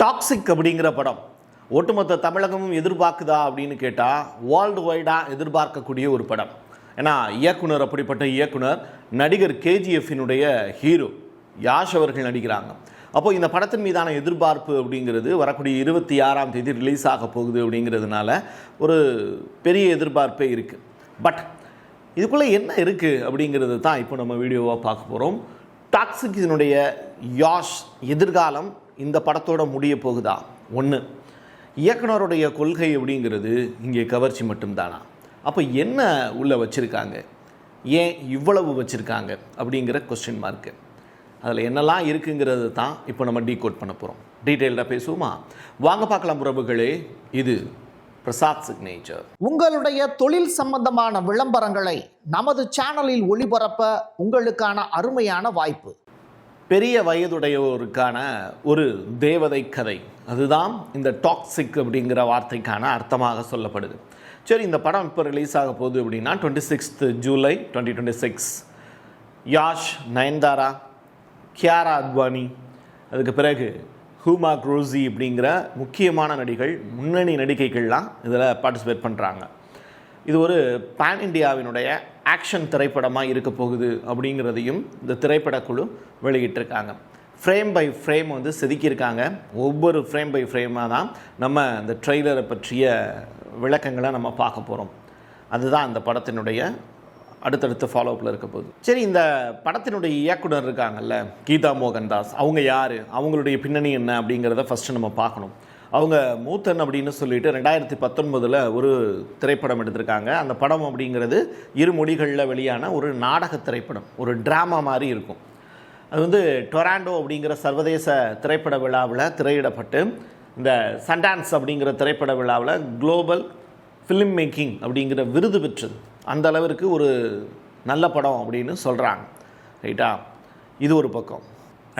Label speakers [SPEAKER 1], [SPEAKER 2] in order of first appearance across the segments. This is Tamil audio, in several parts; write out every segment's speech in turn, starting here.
[SPEAKER 1] டாக்ஸிக் அப்படிங்கிற படம் ஒட்டுமொத்த தமிழகமும் எதிர்பார்க்குதா அப்படின்னு கேட்டால் வேர்ல்டு வைடாக எதிர்பார்க்கக்கூடிய ஒரு படம். ஏன்னா இயக்குனர் அப்படிப்பட்ட இயக்குனர் நடிகர் கேஜிஎஃப்பினுடைய ஹீரோ யாஷ் அவர்கள் நடிக்கிறாங்க. அப்போது இந்த படத்தின் மீதான எதிர்பார்ப்பு அப்படிங்கிறது வரக்கூடிய 26ஆம் தேதி ரிலீஸ் ஆக போகுது அப்படிங்கிறதுனால ஒரு பெரிய எதிர்பார்ப்பே இருக்குது. பட் இதுக்குள்ளே என்ன இருக்குது அப்படிங்கிறது தான் இப்போ நம்ம வீடியோவாக பார்க்க போகிறோம். டாக்ஸிக்கினுடைய யாஷ் எதிர்காலம் இந்த படத்தோட முடிய போகுதா? ஒன்று, இயக்குனருடைய கொள்கை அப்படிங்கிறது இங்கே கவர்ச்சி மட்டும்தானா? அப்போ என்ன உள்ளே வச்சுருக்காங்க, ஏன் இவ்வளவு வச்சுருக்காங்க அப்படிங்கிற கொஸ்டின் மார்க்கு. அதில் என்னெல்லாம் இருக்குங்கிறது தான் இப்போ நம்ம டீகோட் பண்ண போகிறோம். டீட்டெயில்டாக பேசுவோமா? வாங்க பார்க்கலாம் உறவுகளே. இது பிரசாத் சிக்னேச்சர்.
[SPEAKER 2] உங்களுடைய தொழில் சம்பந்தமான விளம்பரங்களை நமது சேனலில் ஒளிபரப்ப உங்களுக்கான அருமையான வாய்ப்பு.
[SPEAKER 1] பெரிய வயதுடையோருக்கான ஒரு தேவதை கதை, அதுதான் இந்த டாக்ஸிக் அப்படிங்கிற வார்த்தைக்கான அர்த்தமாக சொல்லப்படுது. சரி, இந்த படம் இப்போ ரிலீஸ் ஆக போகுது அப்படின்னா 26 ஜூலை 2026. யாஷ், நயன்தாரா, கியாரா அத்வானி, அதுக்கு பிறகு ஹூமா குரூசி அப்படிங்கிற முக்கியமான நடிகள், முன்னணி நடிகைகள்லாம் இதில் பார்ட்டிசிபேட் பண்ணுறாங்க. இது ஒரு பேன் இண்டியாவினுடைய ஆக்ஷன் திரைப்படமாக இருக்க போகுது அப்படிங்கிறதையும் இந்த திரைப்படக்குழு வெளியிட்டிருக்காங்க. ஃப்ரேம் பை ஃப்ரேம் வந்து செதுக்கியிருக்காங்க. ஒவ்வொரு ஃப்ரேம் பை ஃப்ரேமாக தான் நம்ம இந்த ட்ரெய்லரை பற்றிய விளக்கங்களை நம்ம பார்க்க போகிறோம். அதுதான் இந்த படத்தினுடைய அடுத்தடுத்த ஃபாலோஅப்பில் இருக்க போகுது. சரி, இந்த படத்தினுடைய இயக்குனர் இருக்காங்கல்ல, கீதா மோகன்தாஸ், அவங்க யார், அவங்களுடைய பின்னணி என்ன அப்படிங்கிறத ஃபஸ்ட்டு நம்ம பார்க்கணும். அவங்க மூத்தன் அப்படின்னு சொல்லிட்டு 2019 ஒரு திரைப்படம் எடுத்திருக்காங்க. அந்த படம் அப்படிங்கிறது 2 மொழிகளில் வெளியான ஒரு நாடக திரைப்படம், ஒரு ட்ராமா மாதிரி இருக்கும். அது வந்து டொராண்டோ அப்படிங்கிற சர்வதேச திரைப்பட விழாவில் திரையிடப்பட்டு இந்த சன்டான்ஸ் அப்படிங்கிற திரைப்பட விழாவில் குளோபல் ஃபிலிம் மேக்கிங் அப்படிங்கிற விருது பெற்றது. அந்த அளவிற்கு ஒரு நல்ல படம் அப்படின்னு சொல்கிறாங்க. ரைட்டா? இது ஒரு பக்கம்.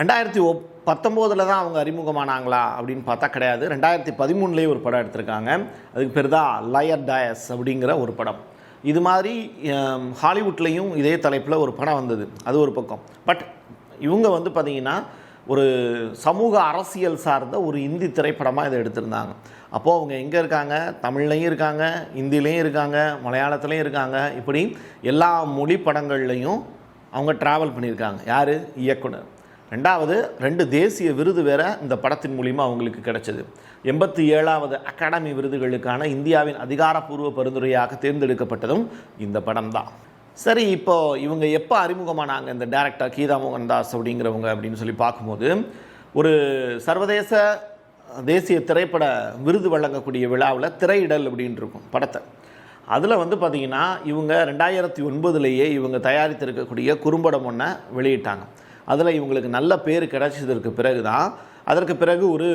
[SPEAKER 1] 2019 தான் அவங்க அறிமுகமானாங்களா அப்படின்னு பார்த்தா கிடையாது. 2013 ஒரு படம் எடுத்திருக்காங்க. அதுக்கு பேர் தான் லயர் டயஸ் அப்படிங்கிற ஒரு படம். இது மாதிரி ஹாலிவுட்லேயும் இதே தலைப்பில் ஒரு படம் வந்தது, அது ஒரு பக்கம். பட் இவங்க வந்து பார்த்திங்கன்னா ஒரு சமூக அரசியல் சார்ந்த ஒரு இந்தி திரைப்படமாக இதை எடுத்திருந்தாங்க. அப்போது அவங்க எங்கே இருக்காங்க? தமிழ்லையும் இருக்காங்க, இந்திலையும் இருக்காங்க, மலையாளத்துலேயும் இருக்காங்க. இப்படி எல்லா மொழி படங்கள்லையும் அவங்க ட்ராவல் பண்ணியிருக்காங்க. யார்? இயக்குனர். 2 தேசிய விருது வேறு இந்த படத்தின் மூலிமா அவங்களுக்கு கிடைச்சது. 87வது அகாடமி விருதுகளுக்கான இந்தியாவின் அதிகாரப்பூர்வ பரிந்துரையாக தேர்ந்தெடுக்கப்பட்டதும் இந்த படம் தான். சரி, இப்போது இவங்க எப்போ அறிமுகமானாங்க இந்த டைரக்டர் கீதா மோகன்தாஸ் அப்படிங்கிறவங்க அப்படின்னு சொல்லி பார்க்கும்போது, ஒரு சர்வதேச தேசிய திரைப்பட விருது வழங்கக்கூடிய விழாவில் திரையிடல் அப்படின்னு இருக்கும் படத்தை. அதில் வந்து பார்த்திங்கன்னா இவங்க 2009 இவங்க தயாரித்திருக்கக்கூடிய குறும்படம் ஒன்றை வெளியிட்டாங்க. அதில் இவங்களுக்கு நல்ல பேர் கிடைச்சதற்கு பிறகு தான், அதற்கு பிறகு ஒரு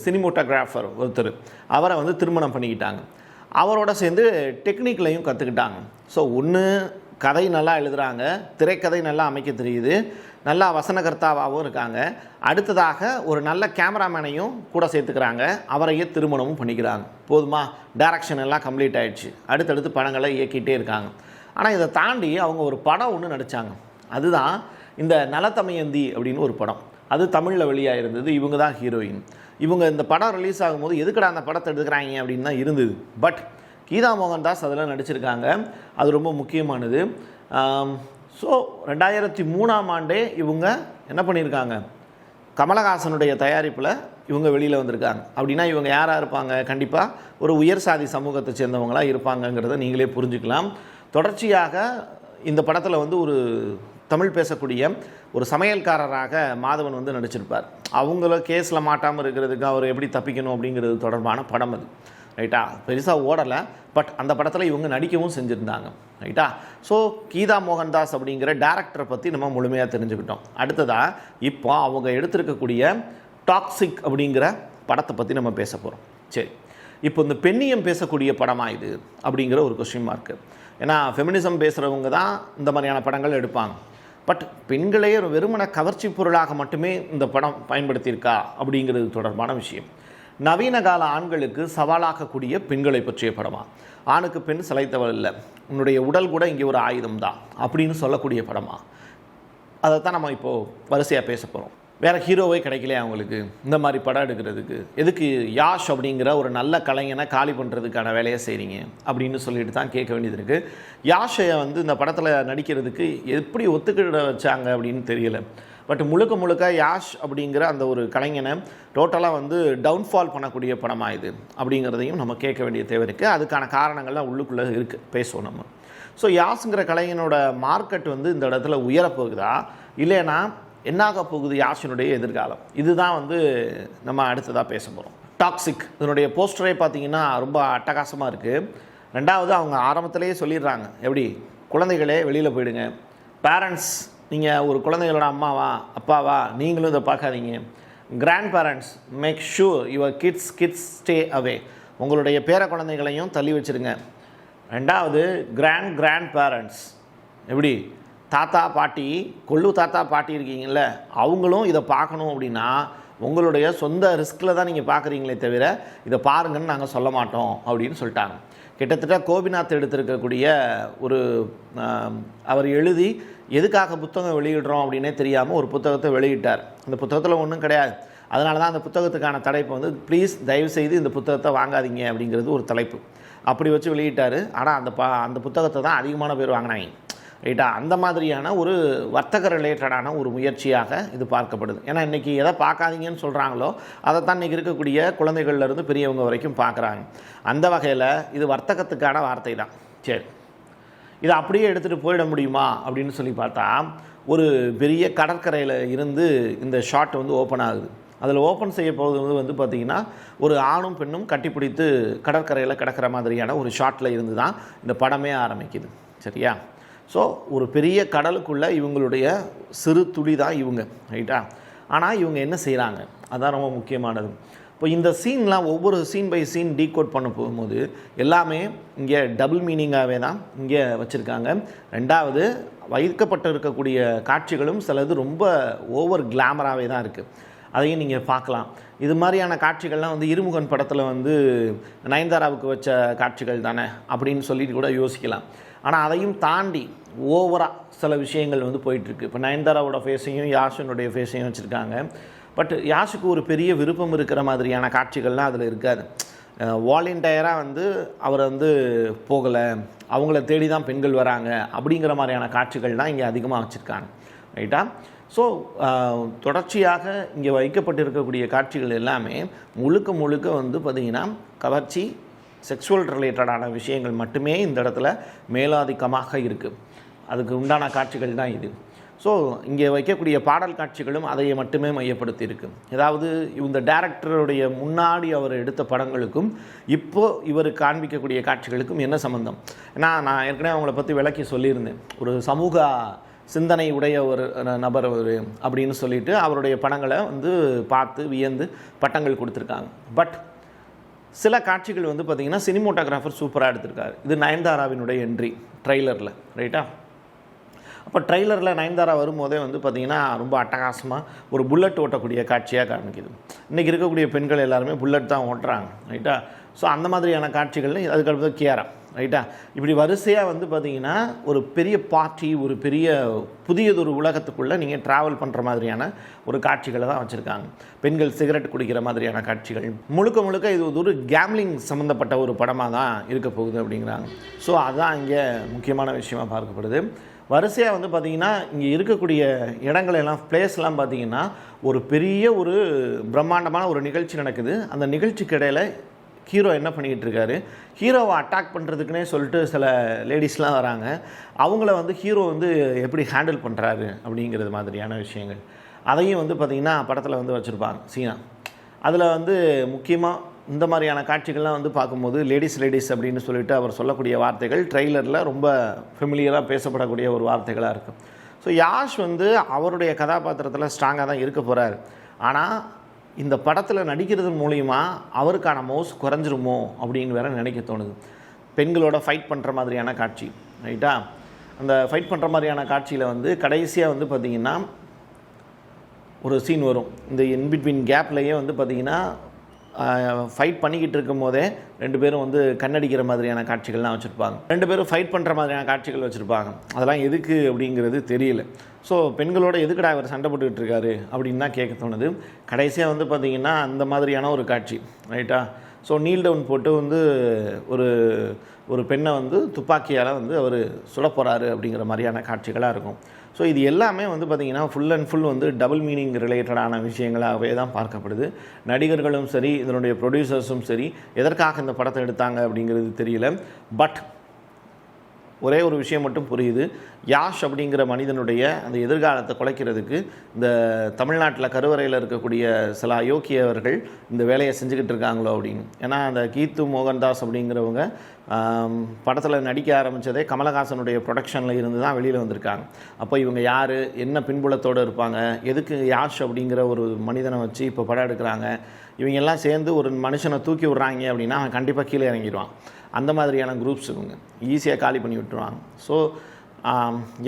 [SPEAKER 1] சினிமோட்டோகிராஃபர் ஒருத்தர் அவரை வந்து திருமணம் பண்ணிக்கிட்டாங்க. அவரோட சேர்ந்து டெக்னிக்கலையும் கற்றுக்கிட்டாங்க. ஸோ ஒன்று, கதை நல்லா எழுதுகிறாங்க, திரைக்கதை நல்லா அமைக்க தெரியுது, நல்லா வசனகர்த்தாவாகவும் இருக்காங்க. அடுத்ததாக ஒரு நல்ல கேமராமேனையும் கூட சேர்த்துக்கிறாங்க, அவரையே திருமணமும் பண்ணிக்கிறாங்க. போதுமா? டைரக்ஷன் எல்லாம் கம்ப்ளீட் ஆகிடுச்சு. அடுத்தடுத்து படங்களை இயக்கிட்டே இருக்காங்க. ஆனால் இதை தாண்டி அவங்க ஒரு படம் ஒன்று நடித்தாங்க. அதுதான் இந்த நலத்தமயந்தி அப்படின்னு ஒரு படம். அது தமிழில் வெளியாக இருந்தது. இவங்க தான் ஹீரோயின். இவங்க இந்த படம் ரிலீஸ் ஆகும்போது எதுக்கடா அந்த படத்தை எடுக்கிறாங்க அப்படின்னு தான் இருந்தது. பட் கீதா மோகன்தாஸ் அதில் நடிச்சிருக்காங்க. அது ரொம்ப முக்கியமானது. ஸோ 2003ஆம் ஆண்டே இவங்க என்ன பண்ணியிருக்காங்க? கமலஹாசனுடைய தயாரிப்பில் இவங்க வெளியில் வந்திருக்காங்க. அப்படின்னா இவங்க யாராக இருப்பாங்க? கண்டிப்பாக ஒரு உயர் சாதி சமூகத்தை சேர்ந்தவங்களாக இருப்பாங்கங்கிறத நீங்களே புரிஞ்சுக்கலாம். தொடர்ச்சியாக இந்த படத்தில் வந்து ஒரு தமிழ் பேசக்கூடிய ஒரு சமையல்காரராக மாதவன் வந்து நடிச்சிருப்பார். அவங்கள கேஸில் மாட்டாமல் இருக்கிறதுக்கு அவர் எப்படி தப்பிக்கணும் அப்படிங்கிறது தொடர்பான படம் அது. ரைட்டா? பெருசாக ஓடலை, பட் அந்த படத்தில் இவங்க நடிக்கவும் செஞ்சுருந்தாங்க. ரைட்டா? ஸோ கீதா மோகன்தாஸ் அப்படிங்கிற டேரக்டரை பற்றி நம்ம முழுமையாக தெரிஞ்சுக்கிட்டோம். அடுத்ததாக இப்போ அவங்க எடுத்திருக்கக்கூடிய டாக்ஸிக் அப்படிங்கிற படத்தை பற்றி நம்ம பேச போகிறோம். சரி, இப்போ இந்த பெண்ணியம் பேசக்கூடிய படமாக இது அப்படிங்கிற ஒரு கொஸ்டின் மார்க்கு. ஏன்னா ஃபெமினிசம் பேசுகிறவங்க தான் இந்த மாதிரியான படங்கள் எடுப்பாங்க. பட் பெண்களையே வெறுமன கவர்ச்சி பொருளாக மட்டுமே இந்த படம் பயன்படுத்தியிருக்கா அப்படிங்கிறது தொடர்பான விஷயம். நவீன கால ஆண்களுக்கு சவாலாக்கக்கூடிய பெண்களை பற்றிய படமா? ஆணுக்கு பெண் சிலைத்தவள் இல்லை, உன்னுடைய உடல் கூட இங்கே ஒரு ஆயுதம் தான் அப்படின்னு சொல்லக்கூடிய படமா? அதை தான் நம்ம இப்போது வரிசையாக பேச போகிறோம். வேறு ஹீரோவே கிடைக்கலையே அவங்களுக்கு இந்த மாதிரி படம் எடுக்கிறதுக்கு, எதுக்கு யாஷ் அப்படிங்கிற ஒரு நல்ல கலைஞனை காலி பண்ணுறதுக்கான வேலையை செய்கிறீங்க அப்படின்னு சொல்லிட்டு தான் கேட்க வேண்டியது இருக்குது. யாஷை வந்து இந்த படத்தில் நடிக்கிறதுக்கு எப்படி ஒத்துக்கிட வச்சாங்க அப்படின்னு தெரியல. பட் முழுக்க முழுக்க யாஷ் அப்படிங்கிற அந்த ஒரு கலைஞனை டோட்டலாக வந்து டவுன்ஃபால் பண்ணக்கூடிய படமாக இது அப்படிங்கிறதையும் நம்ம கேட்க வேண்டிய தேவை இருக்குது. அதுக்கான காரணங்கள்லாம் உள்ளுக்குள்ளே இருக்குது, பேசுவோம் நம்ம. ஸோ யாஷுங்கிற கலைஞனோட மார்க்கெட் வந்து இந்த இடத்துல உயரப்போகுதா, இல்லைன்னா என்னாக போகுது யாஷினுடைய எதிர்காலம், இதுதான் வந்து நம்ம அடுத்ததாக பேச போகிறோம். டாக்ஸிக் இதனுடைய போஸ்டரே பார்த்தீங்கன்னா ரொம்ப அட்டகாசமாக இருக்குது. ரெண்டாவது அவங்க ஆரம்பத்திலேயே சொல்லிடுறாங்க, எப்படி குழந்தைகளே வெளியில் போயிடுங்க, பேரண்ட்ஸ் நீங்கள் ஒரு குழந்தைகளோட அம்மாவா அப்பாவா நீங்களும் இதை பார்க்காதீங்க, grandparents make sure your kids stay away, உங்களுடைய பேர குழந்தைகளையும் தள்ளி வச்சுருங்க. ரெண்டாவது கிராண்ட் பேரண்ட்ஸ், எப்படி தாத்தா பாட்டி கொள்ளு தாத்தா பாட்டி இருக்கீங்கள, அவங்களும் இதை பார்க்கணும் அப்படின்னா உங்களுடைய சொந்த ரிஸ்கில் தான் நீங்கள் பார்க்குறீங்களே தவிர இதை பாருங்கன்னு நாங்கள் சொல்ல மாட்டோம் அப்படின்னு சொல்லிட்டாங்க. கிட்டத்தட்ட கோபிநாத் எடுத்திருக்கக்கூடிய ஒரு அவர் எழுதி எதுக்காக புத்தகம் வெளியிடுறோம் அப்படின்னே தெரியாமல் ஒரு புத்தகத்தை வெளியிட்டார். அந்த புத்தகத்தில் ஒன்றும் கிடையாது. அதனால தான் அந்த புத்தகத்துக்கான தலைப்பு வந்து ப்ளீஸ் தயவுசெய்து இந்த புத்தகத்தை வாங்காதீங்க அப்படிங்கிறது ஒரு தலைப்பு. அப்படி வச்சு வெளியிட்டார். ஆனால் அந்த புத்தகத்தை தான் அதிகமான பேர் வாங்கினாங்க, ரைட்டா? அந்த மாதிரியான ஒரு வர்த்தக ரிலேட்டடான ஒரு முயற்சியாக இது பார்க்கப்படுது. ஏன்னா இன்றைக்கி எதை பார்க்காதீங்கன்னு சொல்கிறாங்களோ அதை தான் இன்றைக்கி இருக்கக்கூடிய குழந்தைகள்லேருந்து பெரியவங்க வரைக்கும் பார்க்குறாங்க. அந்த வகையில் இது வர்த்தகத்துக்கான வார்த்தை தான். சரி, இதை அப்படியே எடுத்துகிட்டு போயிட முடியுமா அப்படின்னு சொல்லி பார்த்தா, ஒரு பெரிய கடற்கரையில் இருந்து இந்த ஷாட் வந்து ஓப்பன் ஆகுது. அதில் ஓப்பன் செய்ய போகிறது வந்து பார்த்திங்கன்னா ஒரு ஆணும் பெண்ணும் கட்டிப்பிடித்து கடற்கரையில் கிடக்கிற மாதிரியான ஒரு ஷாட்டில் இருந்து தான் இந்த படமே ஆரம்பிக்குது. சரியா? ஸோ ஒரு பெரிய கடலுக்குள்ளே இவங்களுடைய சிறு துளி தான் இவங்க, ரைட்டா? ஆனால் இவங்க என்ன செய்கிறாங்க, அதுதான் ரொம்ப முக்கியமானது. இப்போ இந்த சீன்லாம் ஒவ்வொரு சீன் பை சீன் டீகோட் பண்ண போகும்போது எல்லாமே இங்கே டபுள் மீனிங்காகவே தான் இங்கே வச்சுருக்காங்க. ரெண்டாவது வைக்கப்பட்டு இருக்கக்கூடிய காட்சிகளும் சிலது ரொம்ப ஓவர் கிளாமராகவே தான் இருக்குது. அதையும் நீங்கள் பார்க்கலாம். இது மாதிரியான காட்சிகள்லாம் வந்து இருமுகன் படத்தில் வந்து நயன்தாராவுக்கு வச்ச காட்சிகள் தானே அப்படின்னு சொல்லிட்டு கூட யோசிக்கலாம். ஆனால் அதையும் தாண்டி ஓவராக சில விஷயங்கள் வந்து போயிட்டுருக்கு. இப்போ நயன்தாராவோட ஃபேஸையும் யாஷனுடைய ஃபேஸையும் வச்சுருக்காங்க. பட் யாஷுக்கு ஒரு பெரிய விருப்பம் இருக்கிற மாதிரியான காட்சிகள்லாம் அதில் இருக்காது. வாலண்டியராக வந்து அவர் வந்து போகலை, அவங்கள தேடி தான் பெண்கள் வராங்க அப்படிங்கிற மாதிரியான காட்சிகள் தான் இங்கே அதிகமாக வச்சுருக்காங்க, ரைட்டா? ஸோ தொடர்ச்சியாக இங்கே வைக்கப்பட்டிருக்கக்கூடிய காட்சிகள் எல்லாமே முழுக்க வந்து பார்த்திங்கன்னா கவர்ச்சி, செக்ஷுவல் ரிலேட்டடான விஷயங்கள் மட்டுமே இந்த இடத்துல மேலாதிக்கமாக இருக்குது. அதுக்கு உண்டான காட்சிகள் தான் இது. ஸோ இங்கே வைக்கக்கூடிய பாடல் காட்சிகளும் அதை மட்டுமே மையப்படுத்தி இருக்குது. ஏதாவது இந்த டைரக்டருடைய முன்னாடி அவர் எடுத்த படங்களுக்கும் இப்போது இவர் காண்பிக்கக்கூடிய காட்சிகளுக்கும் என்ன சம்மந்தம்? ஏன்னா நான் ஏற்கனவே அவங்கள பற்றி விளக்கி சொல்லியிருந்தேன். ஒரு சமூக சிந்தனை உடைய ஒரு நபர் அவர் அப்படின்னு சொல்லிட்டு அவருடைய படங்களை வந்து பார்த்து வியந்து பட்டங்கள் கொடுத்துருக்காங்க. பட் சில காட்சிகள் வந்து பார்த்திங்கன்னா சினிமோட்டோகிராஃபர் சூப்பராக எடுத்திருக்காரு. இது நயன்தாராவினுடைய என்ட்ரி ட்ரெய்லரில், ரைட்டா? அப்போ ட்ரெய்லரில் நயன்தாரா வரும்போதே வந்து பார்த்திங்கன்னா ரொம்ப அட்டகாசமாக ஒரு புல்லட் ஓட்டக்கூடிய காட்சியாக காமிக்குது. இன்றைக்கி இருக்கக்கூடிய பெண்கள் எல்லாருமே புல்லட் தான் ஓட்டுறாங்க, ரைட்டா? ஸோ அந்த மாதிரியான காட்சிகள். அதுக்கடுத்து கியாரா, ரைட்டா? இப்படி வரிசையாக வந்து பார்த்திங்கன்னா ஒரு பெரிய பார்ட்டி, ஒரு பெரிய புதியதொரு உலகத்துக்குள்ளே நீங்கள் ட்ராவல் பண்ணுற மாதிரியான ஒரு காட்சிகளை தான் வச்சுருக்காங்க. பெண்கள் சிகரெட் குடிக்கிற மாதிரியான காட்சிகள். முழுக்க இது ஒரு கேம்லிங் சம்மந்தப்பட்ட ஒரு படமாக தான் இருக்க போகுது அப்படிங்கிறாங்க. ஸோ அதுதான் இங்கே முக்கியமான விஷயமாக பார்க்கப்படுது. வரிசையாக வந்து பார்த்திங்கன்னா இங்கே இருக்கக்கூடிய இடங்களெல்லாம் பிளேஸ்லாம் பார்த்திங்கன்னா ஒரு பெரிய ஒரு பிரம்மாண்டமான ஒரு நிகழ்ச்சி நடக்குது. அந்த நிகழ்ச்சிக்கு இடையில் ஹீரோ என்ன பண்ணிக்கிட்டு இருக்காரு, ஹீரோவை அட்டாக் பண்ணுறதுக்குனே சொல்லிட்டு சில லேடிஸ்லாம் வராங்க. அவங்கள வந்து ஹீரோ வந்து எப்படி ஹேண்டில் பண்ணுறாரு அப்படிங்கிறது மாதிரியான விஷயங்கள் அதையும் வந்து பார்த்திங்கன்னா படத்தில் வந்து வச்சுருப்பாங்க சீனா. அதில் வந்து முக்கியமாக இந்த மாதிரியான காட்சிகள்லாம் வந்து பார்க்கும்போது லேடிஸ் அப்படின்னு சொல்லிட்டு அவர் சொல்லக்கூடிய வார்த்தைகள் ட்ரெய்லரில் ரொம்ப ஃபெமிலியராக பேசப்படக்கூடிய ஒரு வார்த்தைகளாக இருக்கும். ஸோ யாஷ் வந்து அவருடைய கதாபாத்திரத்தில் ஸ்ட்ராங்காக தான் இருக்க போகிறார். ஆனால் இந்த படத்தில் நடிக்கிறது மூலிமா அவருக்கான மவுஸ் குறைஞ்சிருமோ அப்படின்னு வேற நினைக்க தோணுது. பெண்களோட ஃபைட் பண்ணுற மாதிரியான காட்சி, ரைட்டா? அந்த ஃபைட் பண்ணுற மாதிரியான காட்சியில் வந்து கடைசியாக வந்து பார்த்திங்கன்னா ஒரு சீன் வரும். இந்த இன்பிட்வீன் கேப்லேயே வந்து பார்த்திங்கன்னா ஃபைட் பண்ணிக்கிட்டு இருக்கும் போதே 2 பேரும் வந்து கண்ணடிக்கிற மாதிரியான காட்சிகள்லாம் வச்சுருப்பாங்க. 2 பேரும் ஃபைட் பண்ணுற மாதிரியான காட்சிகள் வச்சுருப்பாங்க. அதெல்லாம் எதுக்கு அப்படிங்கிறது தெரியல. ஸோ பெண்களோட எதுக்குடா இவர் சண்டை போட்டுக்கிட்டு இருக்காரு அப்படின்னு தான் கேட்க தோணுது. கடைசியாக வந்து பார்த்திங்கன்னா அந்த மாதிரியான ஒரு காட்சி ரைட்டா. ஸோ நீல் டவுன் போட்டு வந்து ஒரு பெண்ணை வந்து துப்பாக்கியால் வந்து அவர் சுட போகிறாரு அப்படிங்கிற மாதிரியான காட்சிகளாக இருக்கும். ஸோ இது எல்லாமே வந்து பார்த்திங்கன்னா ஃபுல் அண்ட் ஃபுல் வந்து டபுள் மீனிங் ரிலேட்டடான விஷயங்களாகவே தான் பார்க்கப்படுது. நடிகர்களும் சரி, இதனுடைய ப்ரொடியூசர்ஸும் சரி, எதற்காக இந்த படத்தை எடுத்தாங்க அப்படிங்கிறது தெரியல. பட் ஒரே ஒரு விஷயம் மட்டும் புரியுது. யாஷ் அப்படிங்கிற மனிதனுடைய அந்த எதிர்காலத்தை குலைக்கிறதுக்கு இந்த தமிழ்நாட்டில் கருவறையில் இருக்கக்கூடிய சில அயோக்கியவர்கள் இந்த வேலையை செஞ்சுக்கிட்டு இருக்காங்களோ அப்படின்னு. ஏன்னா அந்த கீத்து மோகன்தாஸ் அப்படிங்கிறவங்க படத்தில் நடிக்க ஆரம்பித்ததே கமலஹாசனுடைய ப்ரொடக்ஷனில் இருந்து தான் வெளியில் வந்திருக்காங்க. அப்போ இவங்க யார், என்ன பின்புலத்தோடு இருப்பாங்க, எதுக்கு யாஷ் அப்படிங்கிற ஒரு மனிதனை வச்சு இப்போ படம் எடுக்கிறாங்க, இவங்க எல்லாம் சேர்ந்து ஒரு மனுஷனை தூக்கி விட்றாங்க அப்படின்னா அவன் கண்டிப்பாக கீழே இறங்கிடுவான். அந்த மாதிரியான குரூப்ஸ் இவங்க ஈஸியாக காலி பண்ணி விட்டுருவாங்க. ஸோ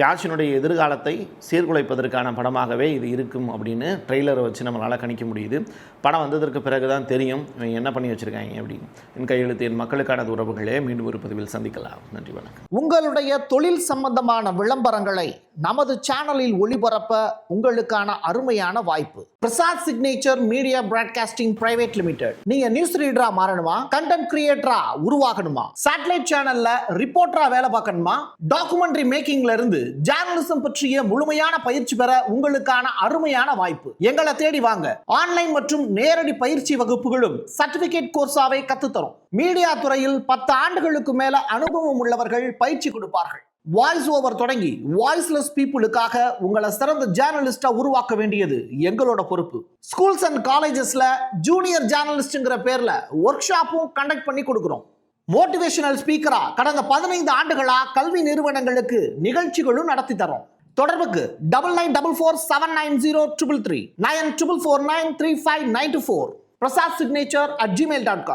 [SPEAKER 1] யாஷினுடைய எதிர்காலத்தை சீர்குலைப்பதற்கான படமாகவே இது இருக்கும் அப்படின்னு ட்ரெய்லரை வச்சு நம்மளால் கணிக்க முடியுது. படம் வந்ததற்கு பிறகு தான் தெரியும் இவங்க என்ன பண்ணி வச்சுருக்காங்க அப்படின்னு. என் கையெழுத்து என் மக்களுக்கான உறவுகளே மீண்டும் ஒரு பதிவில் சந்திக்கலாம். நன்றி, வணக்கம்.
[SPEAKER 2] உங்களுடைய தொழில் சம்பந்தமான விளம்பரங்களை நமது சேனலில் ஒளிபரப்ப உங்களுக்கான அருமையான வாய்ப்பு. Prasad signature media broadcasting private limited. நீங்க நியூஸ் ரீடரா மாறணுமா, கண்டென்ட் கிரியேட்டரா உருவாகணுமா, சேட்டலைட் சேனல்ல ரிப்போர்ட்டரா வேலை பார்க்கணுமா, டாக்குமெண்ட்ரி மேக்கிங்ல இருந்து ஜேர்னலிசம் பற்றிய முழுமையான பயிற்சி பெற உங்களுக்கான அருமையான வாய்ப்பு. எங்களை தேடி வாங்க. ஆன்லைன் மற்றும் நேரடி பயிற்சி வகுப்புகளும் சர்டிபிகேட் கோர்ஸாவே கத்துத்தரும். மீடியா துறையில் 10 ஆண்டுகளுக்கு மேல அனுபவம் உள்ளவர்கள் பயிற்சி கொடுப்பார்கள். வாய்ஸ் ஓவர் தொடங்கி வாய்ஸ்லெஸ் பீப்புளுக்காக உங்களை சிறந்த ஜேர்னலிஸ்டா உருவாக்க வேண்டியது எங்களோட பொறுப்பு. ஸ்கூல்ஸ் அண்ட் காலேஜஸ்ல ஜூனியர் ஜேர்னலிஸ்ட்ங்கிற பேர்ல ஒர்க் ஷாப்பும் கண்டக்ட் பண்ணி கொடுக்கிறோம். மோட்டிவேஷனல் ஸ்பீக்கரா கடந்த 15 ஆண்டுகளா கல்வி நிறுவனங்களுக்கு நிகழ்ச்சிகளும் நடத்தி தரோம். தொடர்புக்கு 9944790333 94493594 prasad signature@gmail.com.